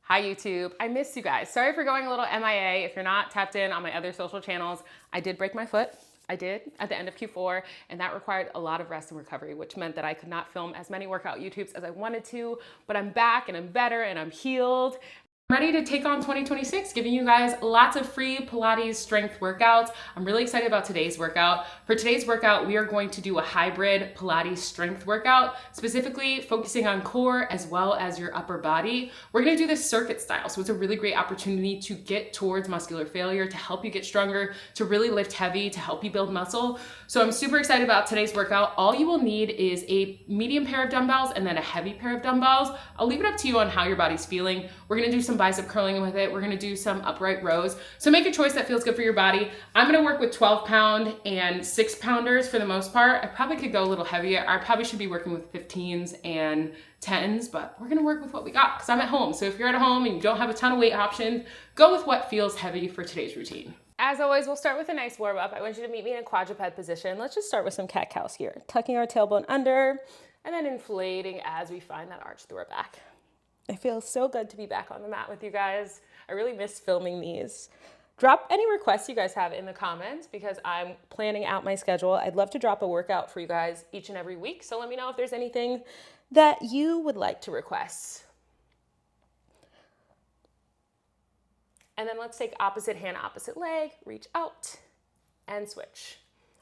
Hi YouTube, I missed you guys. Sorry for going a little MIA. If you're not tapped in on my other social channels, I did break my foot. I did at the end of Q4, and that required a lot of rest and recovery, which meant that I could not film as many workout YouTubes as I wanted to, but I'm back and I'm better and I'm healed. I'm ready to take on 2026, giving you guys lots of free Pilates strength workouts. I'm really excited about today's workout. For today's workout, we are going to do a hybrid Pilates strength workout, specifically focusing on core as well as your upper body. We're gonna do this circuit style, so it's a really great opportunity to get towards muscular failure, to help you get stronger, to really lift heavy, to help you build muscle. So I'm super excited about today's workout. All you will need is a medium pair of dumbbells and then a heavy pair of dumbbells. I'll leave it up to you on how your body's feeling. We're gonna do some bicep curling with it. We're gonna do some upright rows. So make a choice that feels good for your body. I'm gonna work with 12-pound and 6-pounders for the most part. I probably could go a little heavier. I probably should be working with 15s and 10s, but we're gonna work with what we got because I'm at home. So if you're at home and you don't have a ton of weight options, go with what feels heavy for today's routine. As always, we'll start with a nice warm up. I want you to meet me in a quadruped position. Let's just start with some cat-cows here. Tucking our tailbone under and then inflating as we find that arch through our back. It feels so good to be back on the mat with you guys. I really miss filming these. Drop any requests you guys have in the comments because I'm planning out my schedule. I'd love to drop a workout for you guys each and every week. So let me know if there's anything that you would like to request. And then let's take opposite hand, opposite leg, reach out and switch.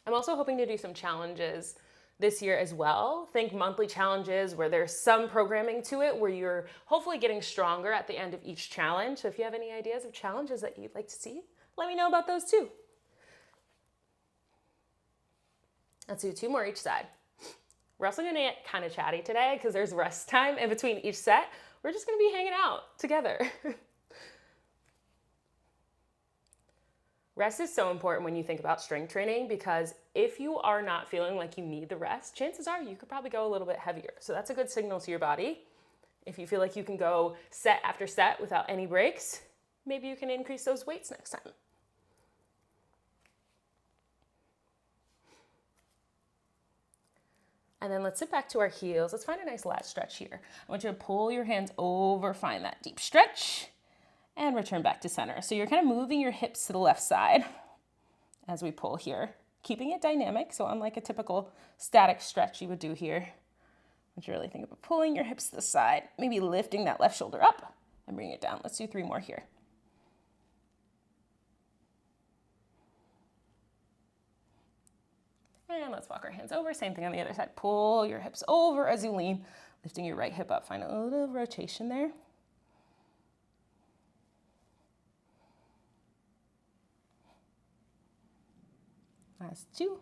I'm also hoping to do some challenges this year as well. Think monthly challenges where there's some programming to it where you're hopefully getting stronger at the end of each challenge. So if you have any ideas of challenges that you'd like to see, let me know about those too. Let's do 2 more each side. We're also gonna get kind of chatty today because there's rest time in between each set. We're just gonna be hanging out together. Rest is so important when you think about strength training because if you are not feeling like you need the rest, chances are you could probably go a little bit heavier. So that's a good signal to your body. If you feel like you can go set after set without any breaks, maybe you can increase those weights next time. And then let's sit back to our heels. Let's find a nice lat stretch here. I want you to pull your hands over, find that deep stretch. And return back to center. So you're kind of moving your hips to the left side as we pull here, keeping it dynamic. So unlike a typical static stretch you would do here, what you really think about pulling your hips to the side, maybe lifting that left shoulder up and bring it down. Let's do 3 more here. And let's walk our hands over. Same thing on the other side. Pull your hips over as you lean, lifting your right hip up. Find a little rotation there. Last 2.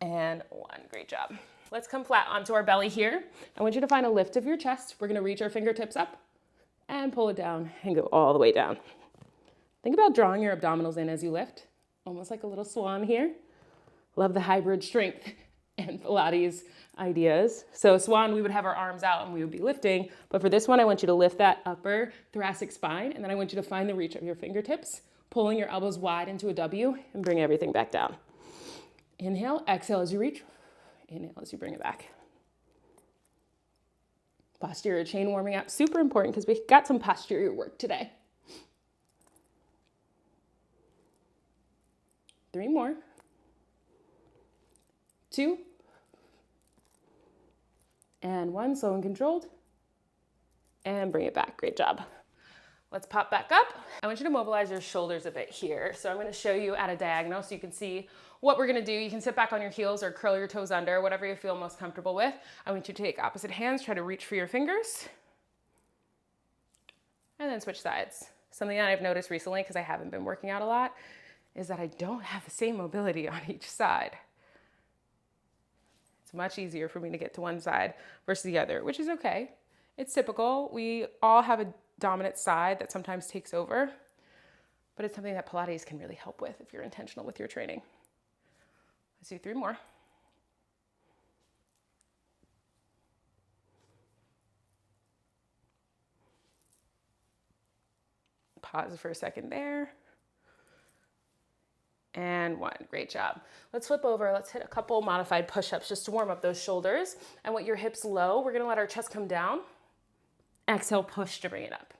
And 1. Great job. Let's come flat onto our belly here. I want you to find a lift of your chest. We're going to reach our fingertips up and pull it down and go all the way down. Think about drawing your abdominals in as you lift, almost like a little swan here. Love the hybrid strength and Pilates ideas. So swan, we would have our arms out and we would be lifting. But for this one, I want you to lift that upper thoracic spine. And then I want you to find the reach of your fingertips, pulling your elbows wide into a W and bring everything back down. Inhale, exhale as you reach. Inhale as you bring it back. Posterior chain warming up, super important because we got some posterior work today. 3 more. 2. And 1, slow and controlled. And bring it back, great job. Let's pop back up. I want you to mobilize your shoulders a bit here. So I'm gonna show you at a diagonal so you can see what we're gonna do. You can sit back on your heels or curl your toes under, whatever you feel most comfortable with. I want you to take opposite hands, try to reach for your fingers, and then switch sides. Something that I've noticed recently, because I haven't been working out a lot, is that I don't have the same mobility on each side. It's much easier for me to get to one side versus the other, which is okay. It's typical. We all have a dominant side that sometimes takes over, but it's something that Pilates can really help with if you're intentional with your training. Let's do 3 more. Pause for a second there. And 1, great job. Let's flip over, let's hit a couple modified push-ups just to warm up those shoulders. And with your hips low, we're gonna let our chest come down Exhale, push to bring it up.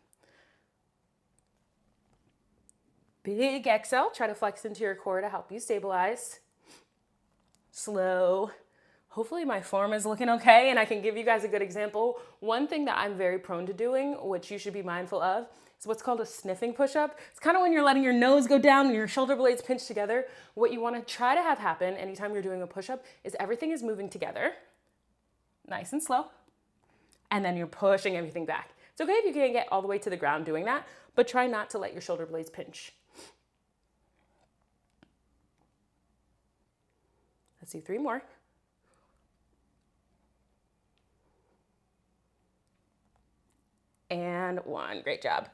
Big exhale, try to flex into your core to help you stabilize. Slow. Hopefully my form is looking okay and I can give you guys a good example. One thing that I'm very prone to doing, which you should be mindful of, is what's called a sniffing push-up. It's kind of when you're letting your nose go down and your shoulder blades pinch together. What you want to try to have happen anytime you're doing a push-up is everything is moving together, nice and slow, and then you're pushing everything back. It's okay if you can't get all the way to the ground doing that, but try not to let your shoulder blades pinch. Let's do 3 more. And 1, great job.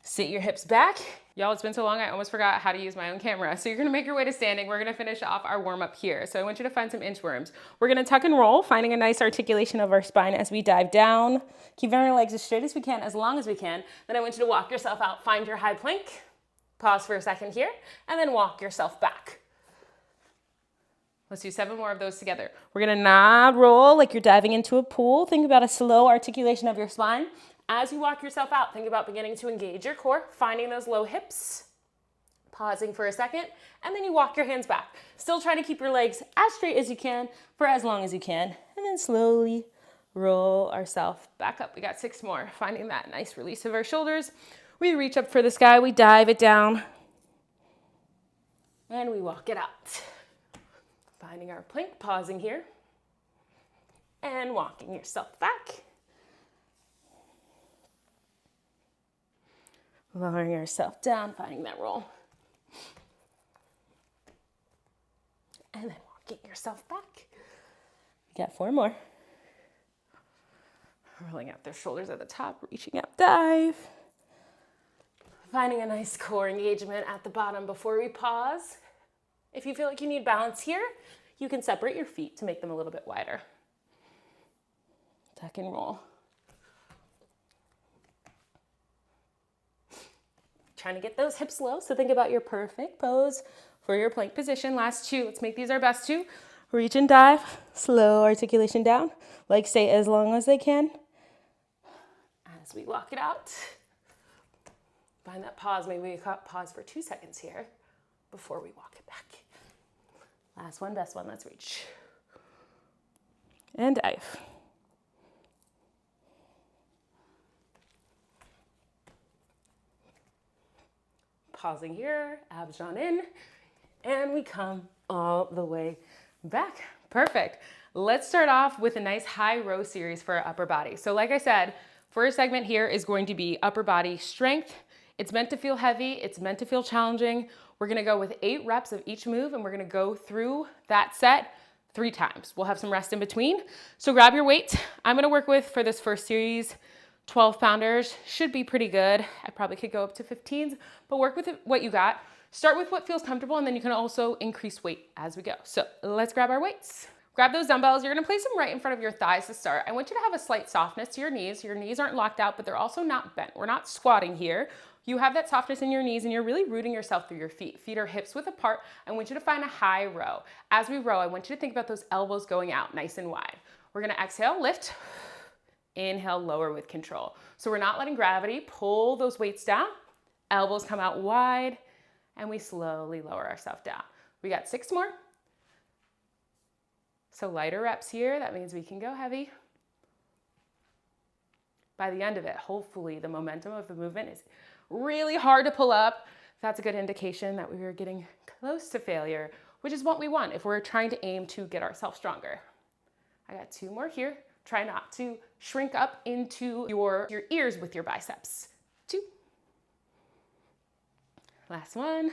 Sit your hips back. Y'all, it's been so long, I almost forgot how to use my own camera. So you're gonna make your way to standing. We're gonna finish off our warm up here. So I want you to find some inchworms. We're gonna tuck and roll, finding a nice articulation of our spine as we dive down. Keeping our legs as straight as we can, as long as we can. Then I want you to walk yourself out, find your high plank. Pause for a second here, and then walk yourself back. Let's do 7 more of those together. We're gonna nod, roll like you're diving into a pool. Think about a slow articulation of your spine. As you walk yourself out, think about beginning to engage your core, finding those low hips, pausing for a second, and then you walk your hands back. Still trying to keep your legs as straight as you can for as long as you can, and then slowly roll ourselves back up. We got 6 more, finding that nice release of our shoulders. We reach up for the sky, we dive it down, and we walk it out. Finding our plank, pausing here, and walking yourself back. Lowering yourself down, finding that roll. And then walking yourself back. You got 4 more. Rolling out their shoulders at the top, reaching up, dive. Finding a nice core engagement at the bottom before we pause. If you feel like you need balance here, you can separate your feet to make them a little bit wider. Tuck and roll. Trying to get those hips low, so think about your perfect pose for your plank position. Last 2, let's make these our best 2. Reach and dive, slow articulation down. Legs stay as long as they can. As we walk it out, find that pause. Maybe we pause for 2 seconds here before we walk it back. Last one, best one, let's reach. And dive. Pausing here, abs drawn in, and we come all the way back. Perfect. Let's start off with a nice high row series for our upper body. So like I said, first segment here is going to be upper body strength. It's meant to feel heavy. It's meant to feel challenging. We're gonna go with 8 reps of each move, and we're gonna go through that set 3 times. We'll have some rest in between. So grab your weight. I'm gonna work with, for this first series, 12 pounders, should be pretty good. I probably could go up to 15s, but work with what you got. Start with what feels comfortable, and then you can also increase weight as we go. So let's grab our weights. Grab those dumbbells. You're gonna place them right in front of your thighs to start. I want you to have a slight softness to your knees. Your knees aren't locked out, but they're also not bent. We're not squatting here. You have that softness in your knees, and you're really rooting yourself through your feet. Feet are hips width apart. I want you to find a high row. As we row, I want you to think about those elbows going out nice and wide. We're gonna exhale, lift. Inhale, lower with control. So we're not letting gravity pull those weights down. Elbows come out wide, and we slowly lower ourselves down. We got 6 more. So lighter reps here. That means we can go heavy. By the end of it, hopefully the momentum of the movement is really hard to pull up. That's a good indication that we are getting close to failure, which is what we want if we're trying to aim to get ourselves stronger. I got 2 more here. Try not to shrink up into your ears with your biceps. 2. Last one.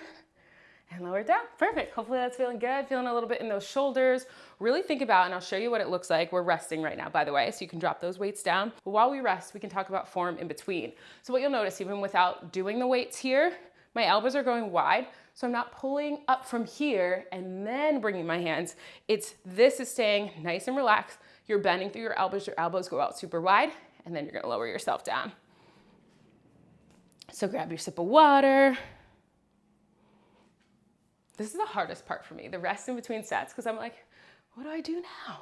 And lower it down. Perfect. Hopefully that's feeling good. Feeling a little bit in those shoulders. Really think about, and I'll show you what it looks like. We're resting right now, by the way, so you can drop those weights down. But while we rest, we can talk about form in between. So what you'll notice, even without doing the weights here, my elbows are going wide. So I'm not pulling up from here and then bringing my hands. This is staying nice and relaxed. You're bending through your elbows go out super wide, and then you're gonna lower yourself down. So grab your sip of water. This is the hardest part for me, the rest in between sets, because I'm like, what do I do now?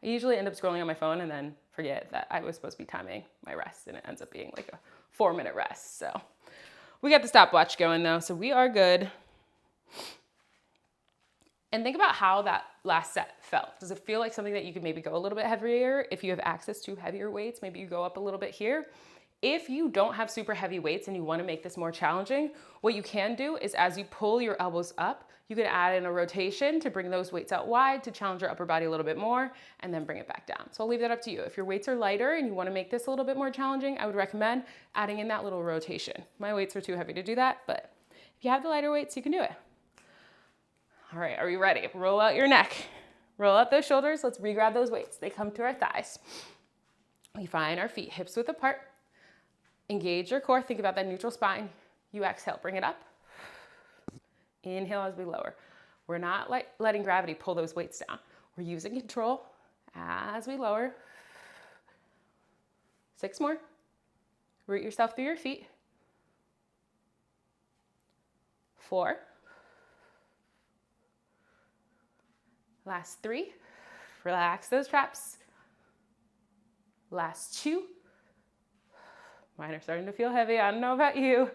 I usually end up scrolling on my phone and then forget that I was supposed to be timing my rest and it ends up being like a 4-minute rest. So we got the stopwatch going though, so we are good. And think about how that last set felt. Does it feel like something that you could maybe go a little bit heavier? If you have access to heavier weights, maybe you go up a little bit here. If you don't have super heavy weights and you want to make this more challenging, what you can do is as you pull your elbows up, you can add in a rotation to bring those weights out wide to challenge your upper body a little bit more and then bring it back down. So I'll leave that up to you. If your weights are lighter and you want to make this a little bit more challenging, I would recommend adding in that little rotation. My weights are too heavy to do that, but if you have the lighter weights, you can do it. All right, are we ready? Roll out your neck. Roll out those shoulders. Let's re-grab those weights. They come to our thighs. We find our feet hips width apart. Engage your core. Think about that neutral spine. You exhale, bring it up. Inhale as we lower. We're not letting gravity pull those weights down. We're using control as we lower. 6 more. Root yourself through your feet. 4. Last 3. Relax those traps. Last 2. Mine are starting to feel heavy. I don't know about you.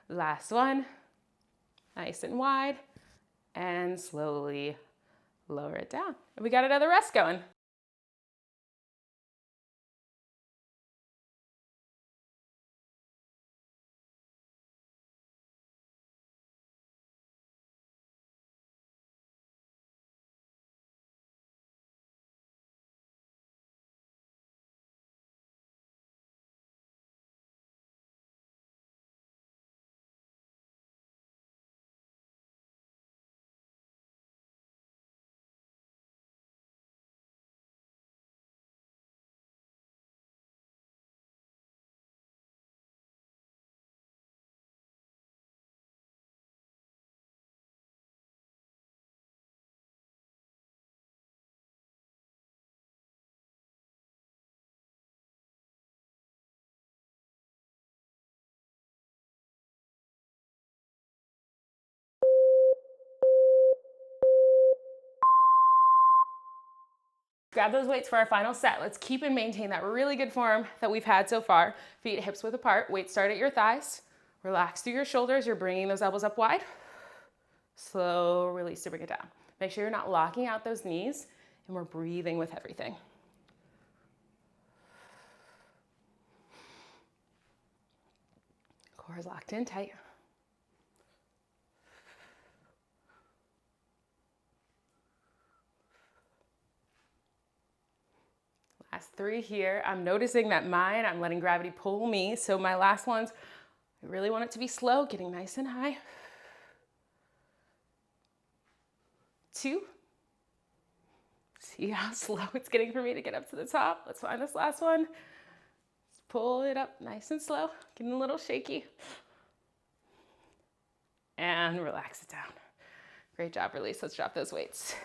Last 1. Nice and wide. And slowly lower it down. And we got another rest going. Grab those weights for our final set. Let's keep and maintain that really good form that we've had so far. Feet hips width apart. Weights start at your thighs. Relax through your shoulders. You're bringing those elbows up wide. Slow release to bring it down. Make sure you're not locking out those knees and we're breathing with everything. Core is locked in tight. Last 3 here. I'm noticing that I'm letting gravity pull me. So my last ones, I really want it to be slow, getting nice and high. 2. See how slow it's getting for me to get up to the top. Let's find this last one. Let's pull it up nice and slow, getting a little shaky. And relax it down. Great job, release. Let's drop those weights.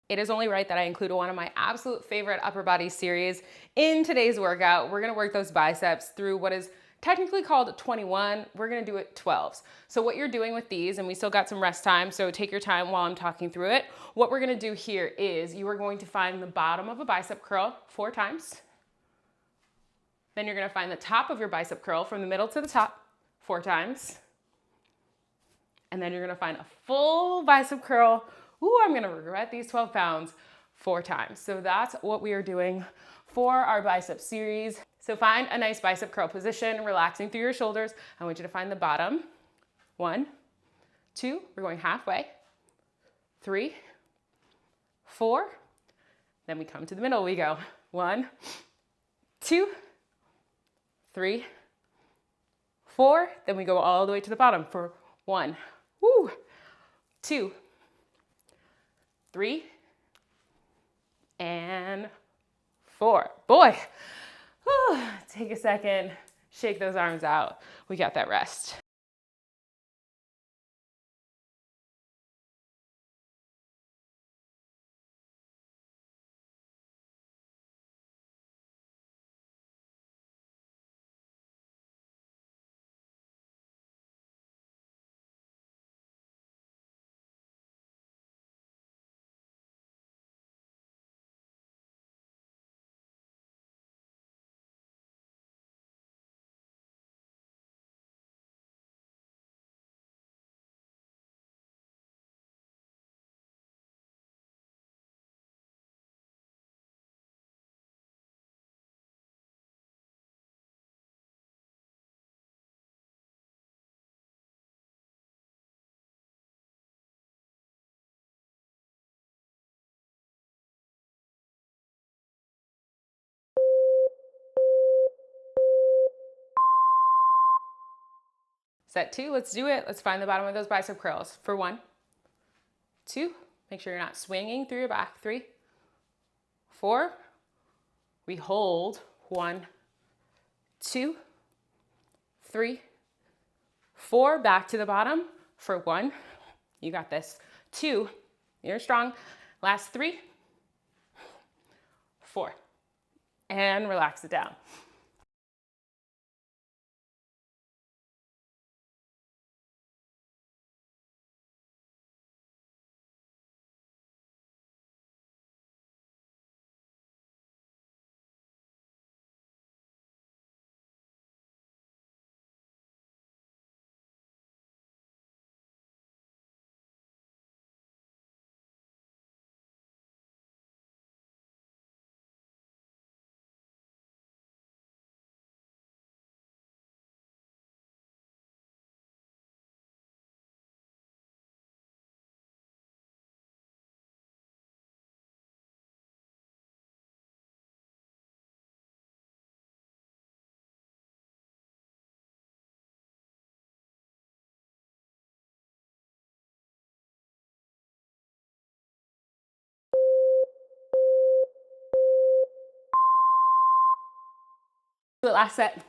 It is only right that I include one of my absolute favorite upper body series in today's workout. We're gonna work those biceps through what is technically called 21. We're gonna do it 12s. So what you're doing with these, and we still got some rest time, so take your time while I'm talking through it. What we're gonna do here is you are going to find the bottom of a bicep curl 4 times. Then you're gonna find the top of your bicep curl from the middle to the top 4 times. And then you're gonna find a full bicep curl. Ooh, I'm gonna regret these 12 pounds 4 times. So that's what we are doing for our bicep series. So find a nice bicep curl position, relaxing through your shoulders. I want you to find the bottom. 1, 2, we're going halfway. 3, 4, then we come to the middle. We go 1, 2, 3, 4, then we go all the way to the bottom for 1, 2, 3, and 4. Boy, take a second, shake those arms out. We got that rest. Set 2, let's do it. Let's find the bottom of those bicep curls for 1, 2, make sure you're not swinging through your back. 3, 4, we hold. 1, 2, 3, 4, back to the bottom for 1, you got this. 2, you're strong. Last 3, 4, and relax it down. The last set,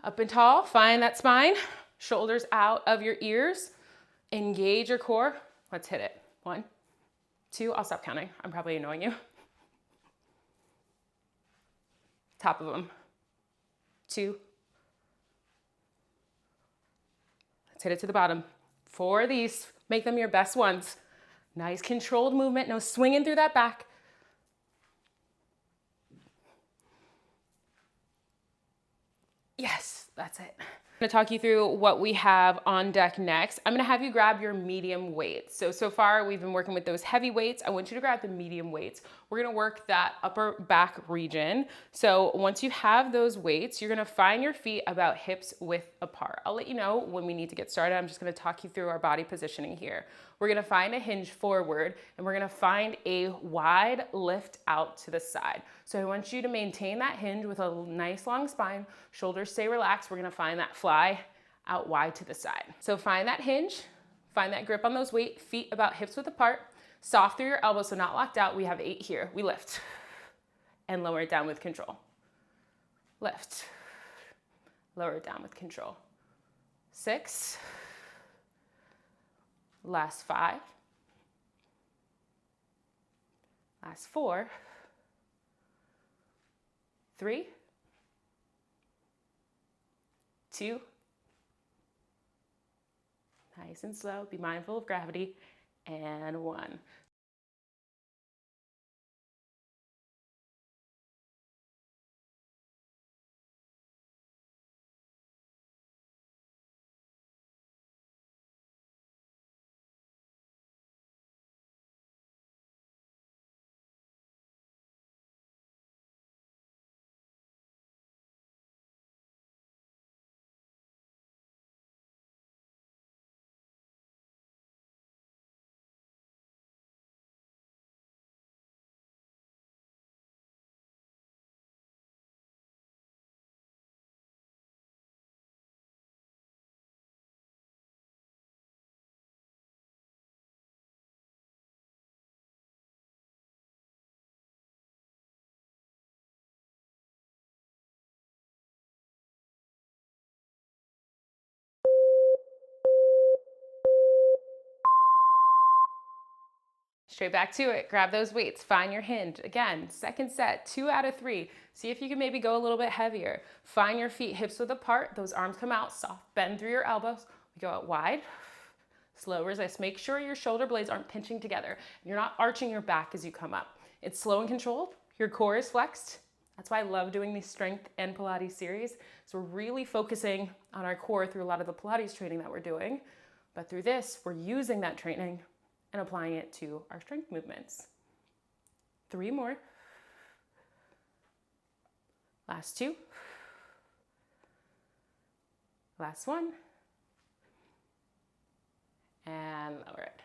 up and tall, find that spine, shoulders out of your ears, engage your core. Let's hit it. 1, 2, I'll stop counting. I'm probably annoying you. Top of them. 2. Let's hit it to the bottom. 4 of these, make them your best ones. Nice controlled movement, no swinging through that back. Yes, that's it. I'm gonna talk you through what we have on deck next. I'm gonna have you grab your medium weights. So far we've been working with those heavy weights. I want you to grab the medium weights. We're gonna work that upper back region. So once you have those weights, you're gonna find your feet about hips width apart. I'll let you know when we need to get started. I'm just gonna talk you through our body positioning here. We're gonna find a hinge forward and we're gonna find a wide lift out to the side. So I want you to maintain that hinge with a nice long spine, shoulders stay relaxed. We're gonna find that fly out wide to the side. So find that hinge, find that grip on those weights, feet about hips width apart, soft through your elbows, so not locked out. We have 8 here. We lift and lower it down with control. Lift, lower it down with control. 6, last 5, last 4, 3, 2, nice and slow, be mindful of gravity, and 1. Straight back to it. Grab those weights. Find your hinge. Again, second set, 2 out of 3. See if you can maybe go a little bit heavier. Find your feet hips width apart. Those arms come out soft. Bend through your elbows. We go out wide. Slow resist. Make sure your shoulder blades aren't pinching together. You're not arching your back as you come up. It's slow and controlled. Your core is flexed. That's why I love doing these strength and Pilates series. So we're really focusing on our core through a lot of the Pilates training that we're doing. But through this, we're using that training and applying it to our strength movements. 3 more. Last 2. Last 1. And lower it.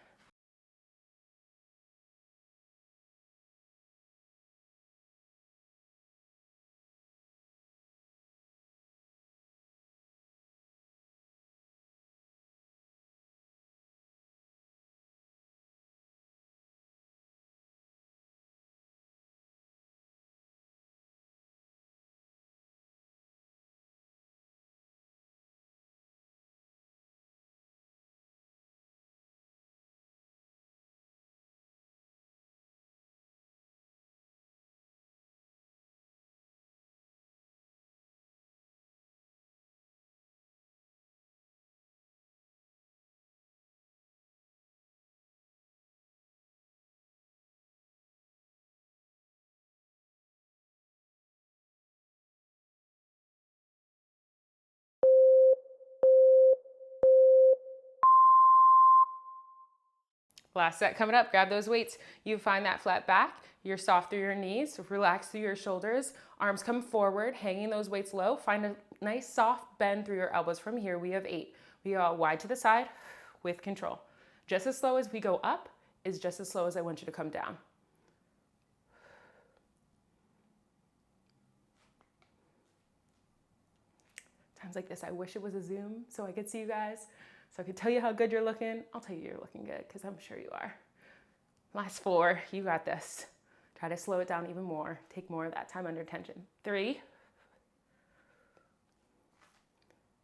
Last set coming up, grab those weights. You find that flat back, you're soft through your knees, relax through your shoulders, arms come forward, hanging those weights low. Find a nice soft bend through your elbows. From here, we have 8. We go out wide to the side with control. Just as slow as we go up is just as slow as I want you to come down. Times like this, I wish it was a Zoom so I could see you guys. So I could tell you how good you're looking. I'll tell you you're looking good because I'm sure you are. Last 4, you got this. Try to slow it down even more. Take more of that time under tension. 3.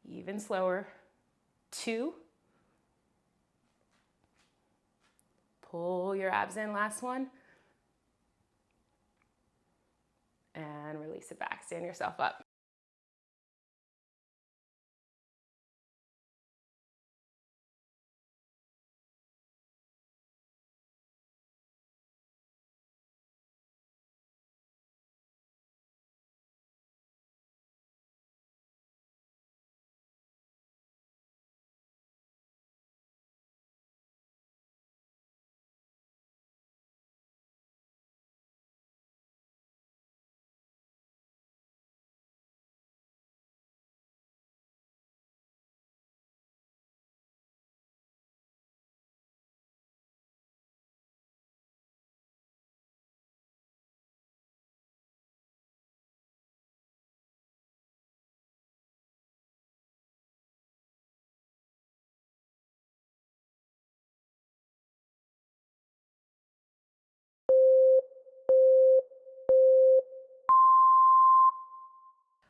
Even slower. 2. Pull your abs in, last 1. And release it back. Stand yourself up.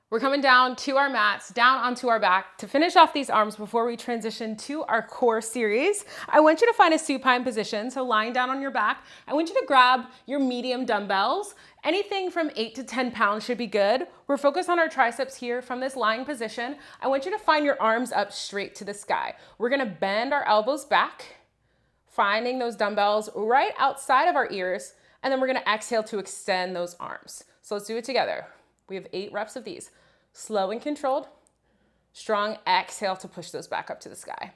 We're coming down to our mats, down onto our back. To finish off these arms before we transition to our core series, I want you to find a supine position, so lying down on your back. I want you to grab your medium dumbbells. Anything from 8 to 10 pounds should be good. We're focused on our triceps here from this lying position. I want you to find your arms up straight to the sky. We're gonna bend our elbows back, finding those dumbbells right outside of our ears, and then we're gonna exhale to extend those arms. So let's do it together. We have 8 reps of these. Slow and controlled, strong exhale to push those back up to the sky.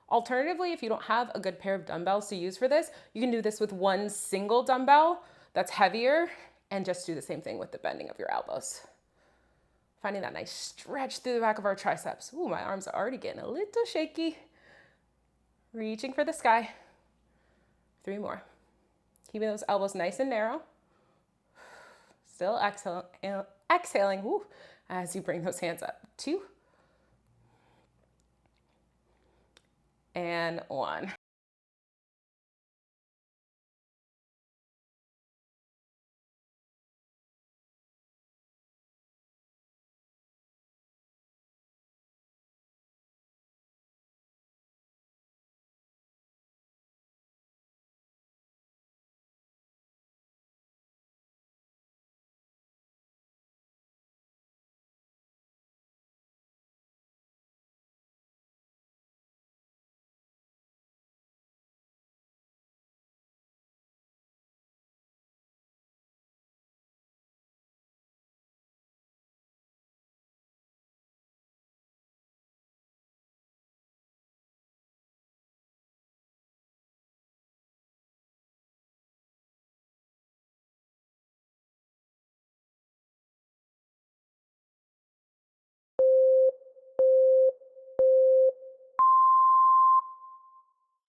Alternatively, if you don't have a good pair of dumbbells to use for this, you can do this with one single dumbbell that's heavier and just do the same thing with the bending of your elbows. Finding that nice stretch through the back of our triceps. Ooh, my arms are already getting a little shaky. Reaching for the sky. 3 more. Keeping those elbows nice and narrow. Still exhaling woo, as you bring those hands up. 2 and 1.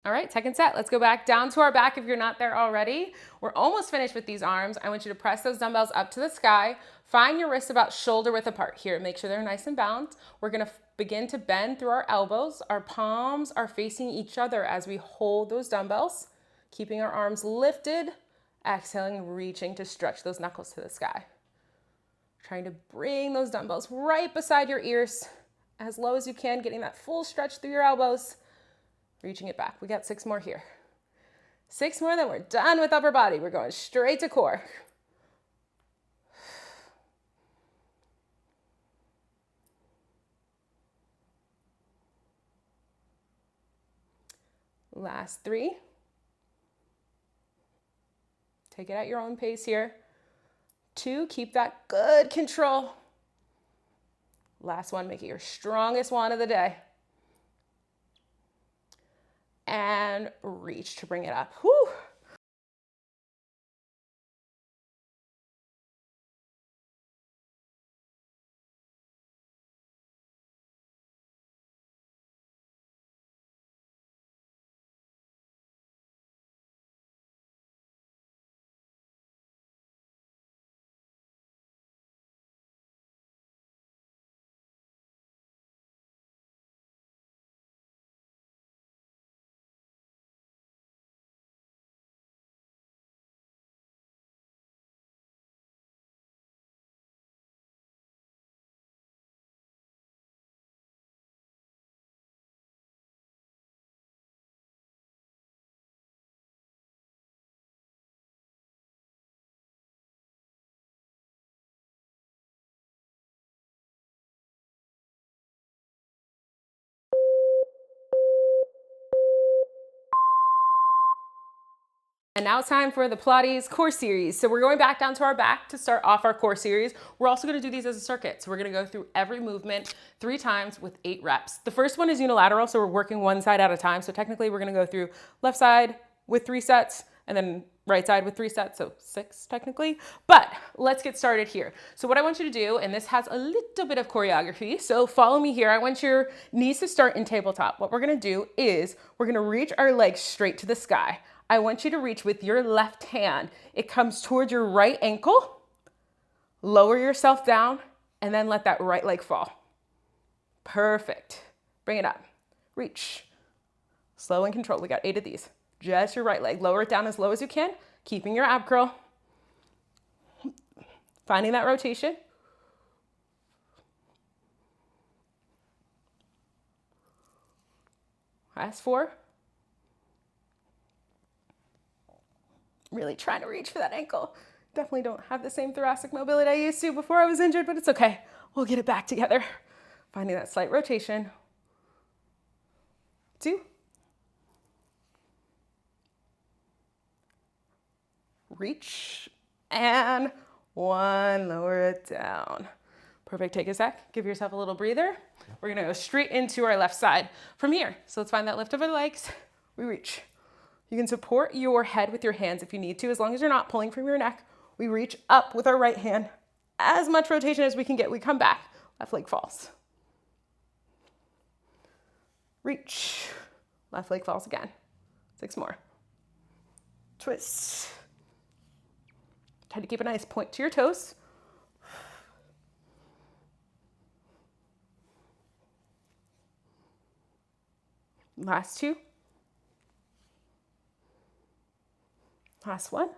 All right, second set. Let's go back down to our back if you're not there already. We're almost finished with these arms. I want you to press those dumbbells up to the sky. Find your wrists about shoulder width apart. Here, make sure they're nice and balanced. We're gonna begin to bend through our elbows. Our palms are facing each other as we hold those dumbbells, keeping our arms lifted, exhaling, reaching to stretch those knuckles to the sky. Trying to bring those dumbbells right beside your ears, as low as you can, getting that full stretch through your elbows. Reaching it back. We got 6 more here. 6 more, then we're done with upper body. We're going straight to core. Last 3. Take it at your own pace here. 2, keep that good control. Last one, make it your strongest one of the day. And reach to bring it up. Whew. And now it's time for the Pilates core series. So we're going back down to our back to start off our core series. We're also gonna do these as a circuit. So we're gonna go through every movement 3 times with 8 reps. The first one is unilateral, so we're working one side at a time. So technically we're gonna go through left side with 3 sets and then right side with 3 sets, so 6 technically. But let's get started here. So what I want you to do, and this has a little bit of choreography, so follow me here. I want your knees to start in tabletop. What we're gonna do is we're gonna reach our legs straight to the sky. I want you to reach with your left hand. It comes towards your right ankle. Lower yourself down and then let that right leg fall. Perfect. Bring it up. Reach. Slow and controlled. We got 8 of these. Just your right leg. Lower it down as low as you can, keeping your ab curl. Finding that rotation. Last 4. Really trying to reach for that ankle. Definitely don't have the same thoracic mobility I used to before I was injured, but it's okay. We'll get it back together. Finding that slight rotation. 2. Reach. And 1. Lower it down. Perfect. Take a sec. Give yourself a little breather. We're going to go straight into our left side from here. So let's find that lift of our legs. We reach. You can support your head with your hands if you need to, as long as you're not pulling from your neck. We reach up with our right hand. As much rotation as we can get. We come back. Left leg falls. Reach. Left leg falls again. 6 more. Twist. Try to keep a nice point to your toes. Last 2. Last 1.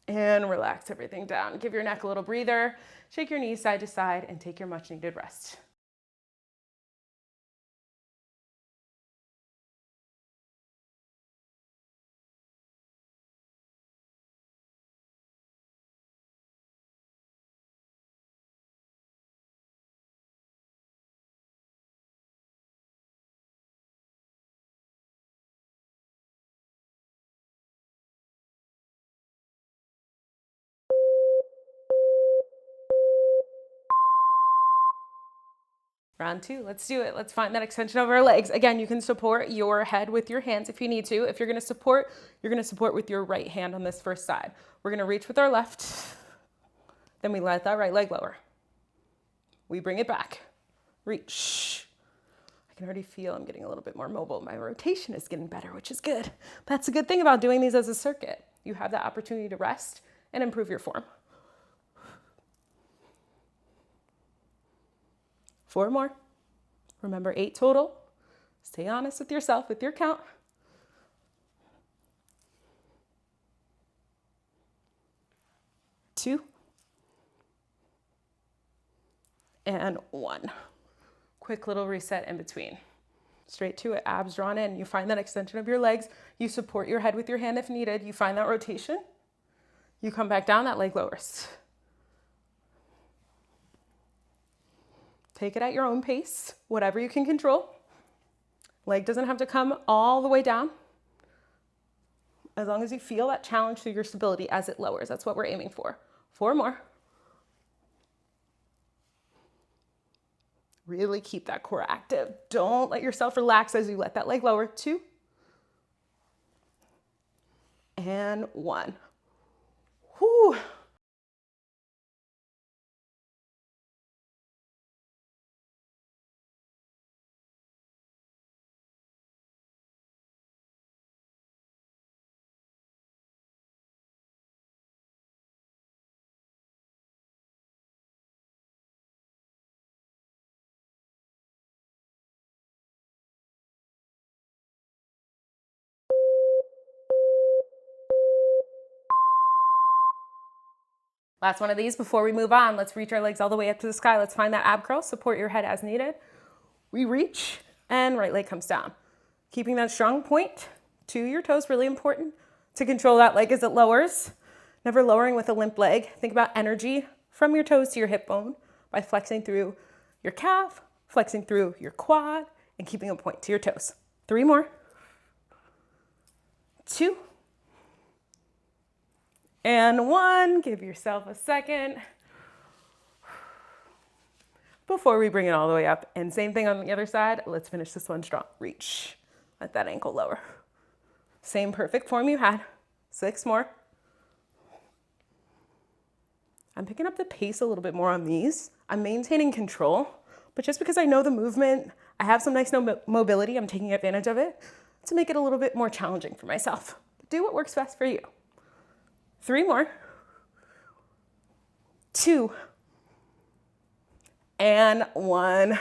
And relax everything down. Give your neck a little breather. Shake your knees side to side and take your much needed rest. Round 2, let's do it. Let's find that extension of our legs. Again, you can support your head with your hands if you need to. If you're gonna support, you're gonna support with your right hand on this first side. We're gonna reach with our left, then we let that right leg lower. We bring it back, reach, I can already feel I'm getting a little bit more mobile. My rotation is getting better, which is good. That's a good thing about doing these as a circuit. You have the opportunity to rest and improve your form. 4 more. Remember, 8 total. Stay honest with yourself, with your count. 2 and 1. Quick little reset in between. Straight to it, abs drawn in. You find that extension of your legs. You support your head with your hand if needed. You find that rotation. You come back down, that leg lowers. Take it at your own pace, whatever you can control. Leg doesn't have to come all the way down. As long as you feel that challenge through your stability as it lowers, that's what we're aiming for. 4 more. Really keep that core active. Don't let yourself relax as you let that leg lower. 2 and 1. Whew. Last one of these before we move on. Let's reach our legs all the way up to the sky. Let's find that ab curl. Support your head as needed. We reach and right leg comes down. Keeping that strong point to your toes, really important to control that leg as it lowers. Never lowering with a limp leg. Think about energy from your toes to your hip bone by flexing through your calf, flexing through your quad, and keeping a point to your toes. 3 more. 2 and 1. Give yourself a second before we bring it all the way up. And same thing on the other side. Let's finish this one strong. Reach. Let that ankle lower. Same perfect form you had. 6 more. I'm picking up the pace a little bit more on these. I'm maintaining control, but just because I know the movement, I have some nice mobility, I'm taking advantage of it to make it a little bit more challenging for myself. Do what works best for you. 3 more. 2 and 1.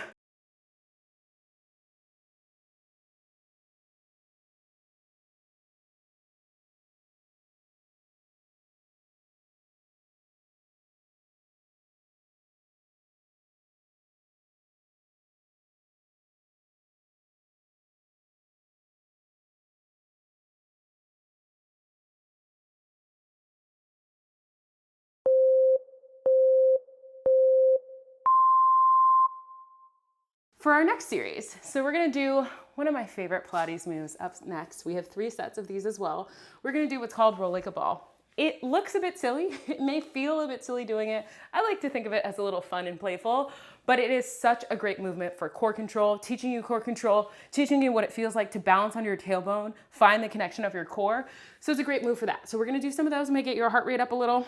For our next series, so we're gonna do one of my favorite Pilates moves up next. We have 3 sets of these as well. We're gonna do what's called roll like a ball. It looks a bit silly. It may feel a bit silly doing it. I like to think of it as a little fun and playful, but it is such a great movement for core control, teaching you core control, teaching you what it feels like to balance on your tailbone, find the connection of your core. So it's a great move for that. So we're gonna do some of those, may get your heart rate up a little.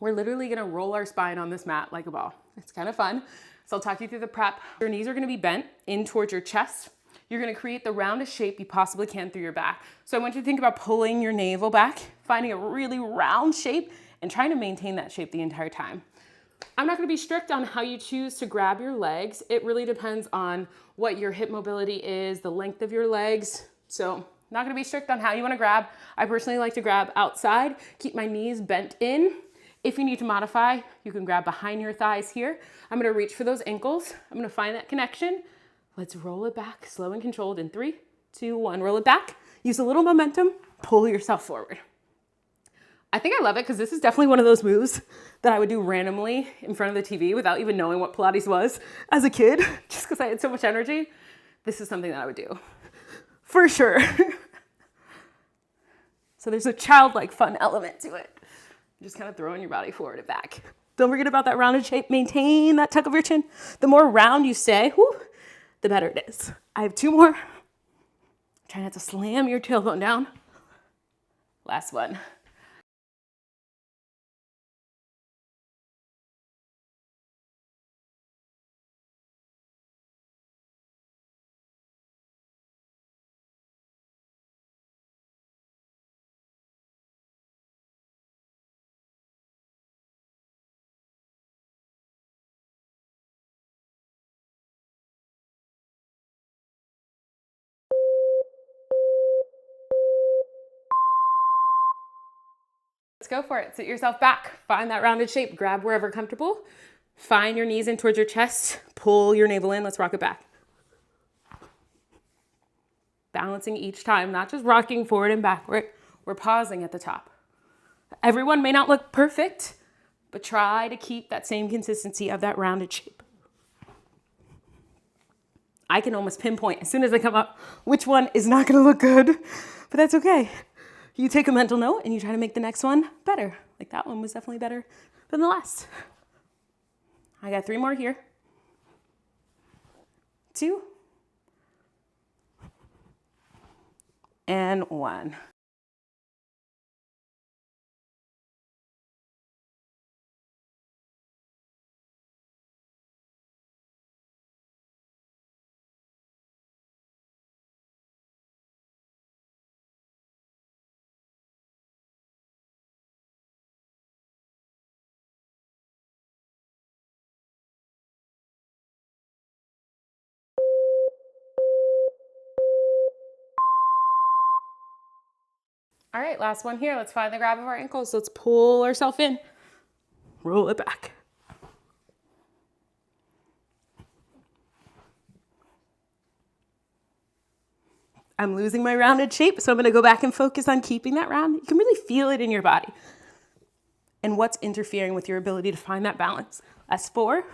We're literally gonna roll our spine on this mat like a ball. It's kind of fun. So I'll talk you through the prep. Your knees are gonna be bent in towards your chest. You're gonna create the roundest shape you possibly can through your back. So I want you to think about pulling your navel back, finding a really round shape, and trying to maintain that shape the entire time. I'm not gonna be strict on how you choose to grab your legs. It really depends on what your hip mobility is, the length of your legs. So not gonna be strict on how you wanna grab. I personally like to grab outside, keep my knees bent in. If you need to modify, you can grab behind your thighs here. I'm gonna reach for those ankles. I'm gonna find that connection. Let's roll it back, slow and controlled in 3, 2, 1. Roll it back. Use a little momentum, pull yourself forward. I think I love it because this is definitely one of those moves that I would do randomly in front of the TV without even knowing what Pilates was as a kid, just because I had so much energy. This is something that I would do, for sure. So there's a childlike fun element to it. Just kind of throwing your body forward and back. Don't forget about that rounded shape. Maintain that tuck of your chin. The more round you stay, the better it is. I have 2 more. Try not to slam your tailbone down. Last one. Let's go for it. Sit yourself back. Find that rounded shape. Grab wherever comfortable. Find your knees in towards your chest. Pull your navel in. Let's rock it back. Balancing each time, not just rocking forward and backward. We're pausing at the top. Everyone may not look perfect, but try to keep that same consistency of that rounded shape. I can almost pinpoint as soon as I come up which one is not going to look good, but that's okay. You take a mental note and you try to make the next one better. Like that one was definitely better than the last. I got 3 more here. 2. And 1. All right, last one here. Let's find the grab of our ankles. Let's pull ourselves in. Roll it back. I'm losing my rounded shape, so I'm gonna go back and focus on keeping that round. You can really feel it in your body. And what's interfering with your ability to find that balance. That's 4,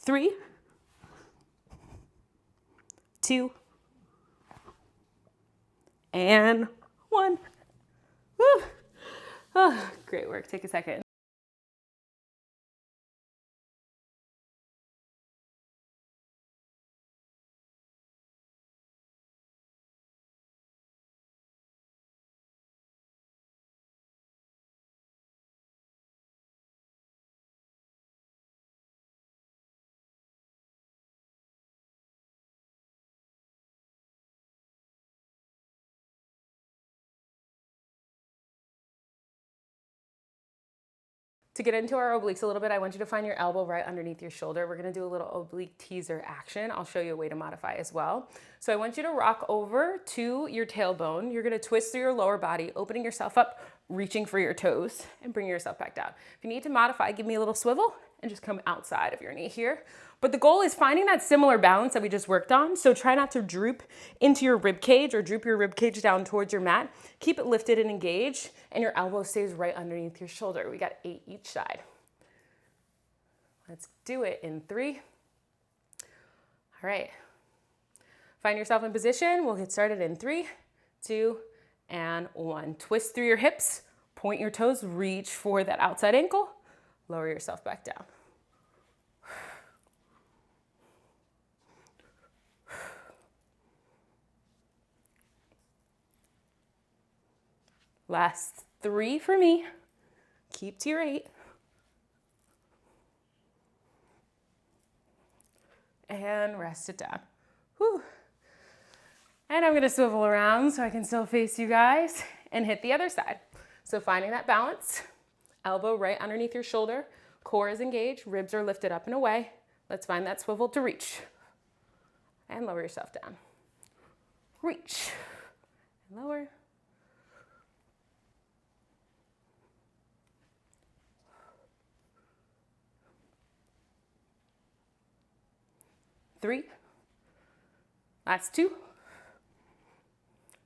3, 2, and 1. Woo. Oh, great work. Take a second. To get into our obliques a little bit, I want you to find your elbow right underneath your shoulder. We're gonna do a little oblique teaser action. I'll show you a way to modify as well. So I want you to rock over to your tailbone. You're gonna twist through your lower body, opening yourself up, reaching for your toes, and bring yourself back down. If you need to modify, give me a little swivel and just come outside of your knee here. But the goal is finding that similar balance that we just worked on. So try not to droop into your rib cage or droop your rib cage down towards your mat. Keep it lifted and engaged, and your elbow stays right underneath your shoulder. We got 8 each side. Let's do it in 3. All right. Find yourself in position. We'll get started in 3, 2, and 1. Twist through your hips, point your toes, reach for that outside ankle, lower yourself back down. Last 3 for me. Keep to your 8. And rest it down. Whew. And I'm gonna swivel around so I can still face you guys and hit the other side. So finding that balance, elbow right underneath your shoulder, core is engaged, ribs are lifted up and away. Let's find that swivel to reach. And lower yourself down. Reach, and lower. Three, last 2,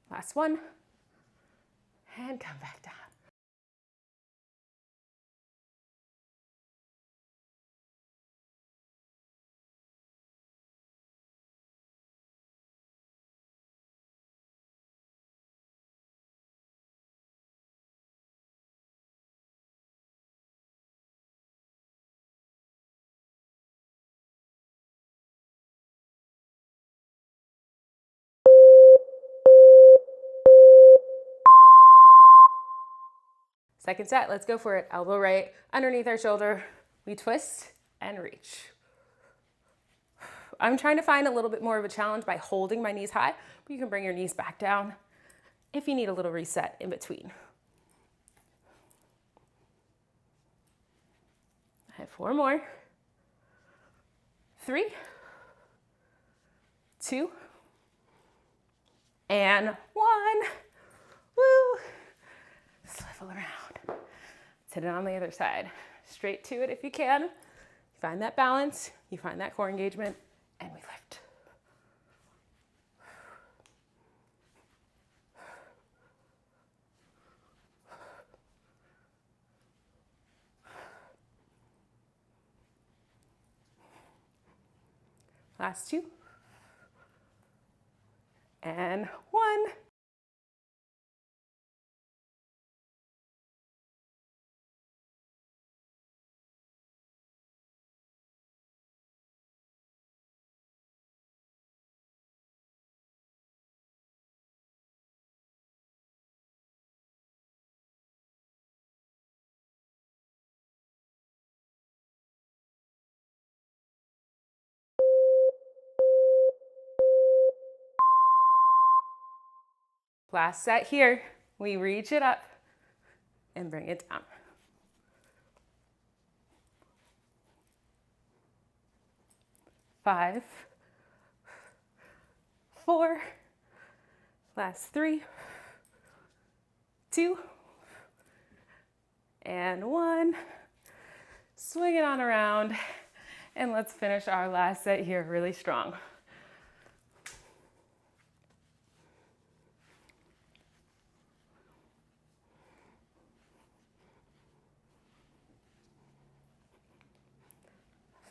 last 1, and come back down. Second set, let's go for it. Elbow right underneath our shoulder. We twist and reach. I'm trying to find a little bit more of a challenge by holding my knees high, but you can bring your knees back down if you need a little reset in between. I have 4 more. 3, 2, and 1. Woo! Swivel shuffle around. Let's hit it on the other side. Straight to it if you can. You find that balance, you find that core engagement, and we lift. Last two. And one. Last set here. We reach it up and bring it down. 5, 4, last 3, 2, and 1. Swing it on around, and let's finish our last set here really strong.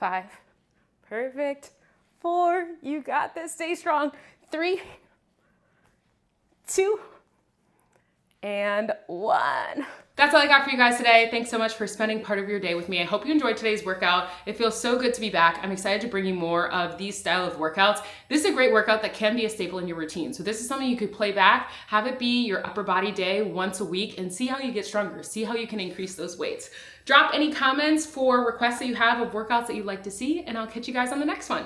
Five, perfect. 4, you got this, stay strong. 3, 2, and 1. That's all I got for you guys today. Thanks so much for spending part of your day with me. I hope you enjoyed today's workout. It feels so good to be back. I'm excited to bring you more of these style of workouts. This is a great workout that can be a staple in your routine. So this is something you could play back, have it be your upper body day once a week, and see how you get stronger. See how you can increase those weights. Drop any comments for requests that you have of workouts that you'd like to see, and I'll catch you guys on the next one.